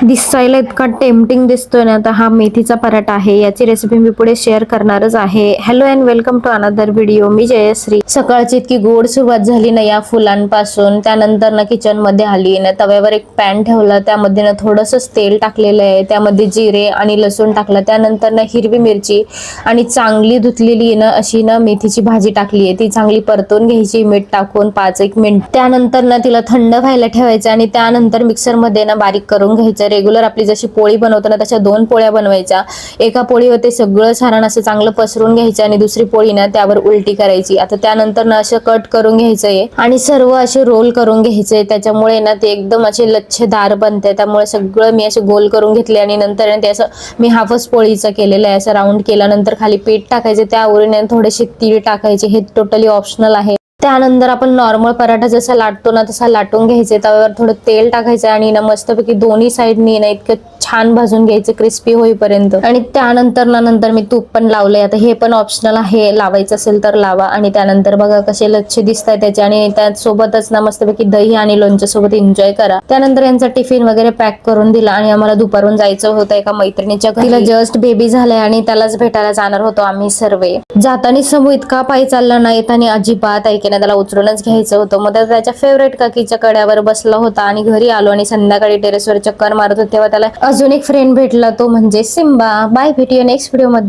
दिसायला इतका टेम्पटिंग दिसतोय ना, तर हा मेथीचा पराठा आहे. याची रेसिपी मी पुढे शेअर करणारच आहे. Hello and welcome to another video. मी जयश्री. सकाळची इतकी गोड सुरुवात झाली ना या फुलांपासून. त्यानंतर ना किचन मध्ये आली ना, तव्यावर एक पॅन ठेवला, त्यामध्ये ना थोडंसं तेल टाकलेलं आहे, त्यामध्ये जिरे आणि लसूण टाकलं, त्यानंतर ना हिरवी मिरची आणि चांगली धुतलेली ना अशी ना मेथीची भाजी टाकली आहे. ती चांगली परतून घ्यायची मीठ टाकून 5-1 मिनिट. त्यानंतर ना तिला थंड व्हायला ठेवायचं आणि त्यानंतर मिक्सर मध्ये ना बारीक करून घ्यायचं. रेग्युलर आपली जशी पोळी बनवतो ना तशा 2 पोळ्या बनवायच्या. एका पोळीवर ते सगळं सारण असं चांगलं पसरून घ्यायचं आणि दुसरी पोळी ना त्यावर उलटी करायची. आता त्यानंतर ना असं कट करून घ्यायचंय आणि सर्व असे रोल करून घ्यायचे. त्याच्यामुळे ना ते एकदम असे लच्छेदार बनते. त्यामुळे सगळं मी असे गोल करून घेतले आणि नंतर ते असं मी हाफच पोळीचा केलेला आहे. असं राऊंड केल्यानंतर खाली पीठ टाकायचे, त्यावरून थोडेसे तीळ टाकायचे. हे टोटली ऑप्शनल आहे. त्यानंतर आपण नॉर्मल पराठा जसा लाटतो ना तसा लाटून घ्यायचे. तव्यावर थोडं तेल टाकायचं आणि ना मस्तपैकी दोन्ही साईडनी ना इतकं छान भाजून घ्यायचे क्रिस्पी होईपर्यंत. आणि त्यानंतर नंतर मी तूप पण लावलंय. आता हे पण ऑप्शनल आहे, लावायचं असेल तर लावा. आणि त्यानंतर बघा कसे लच्छे दिसत आहेत त्याचे. आणि त्यासोबतच ना मस्तपैकी दही आणि लोणच्या सोबत एन्जॉय करा. त्यानंतर यांचा टिफिन वगैरे पॅक करून दिला आणि आम्हाला दुपारून जायचं होतं एका मैत्रिणीच्या घरी. तिला जस्ट बेबी झालाय आणि त्यालाच भेटायला जाणार होतो आम्ही सर्व. जाताना समूह इतका पायी चालला ना, येताना अजिबात ऐकेना. त्याला उचलूनच घ्यायचं होतं. मग त्याच्या फेवरेट काकीच्या कड्यावर बसला होता आणि घरी आलो आणि संध्याकाळी टेरेसवर चक्कर मारत होते तेव्हा त्याला अजून एक फ्रेंड भेटला, तो म्हणजे सिम्बा. बाय, भेटूया नेक्स्ट व्हिडिओ मध्ये.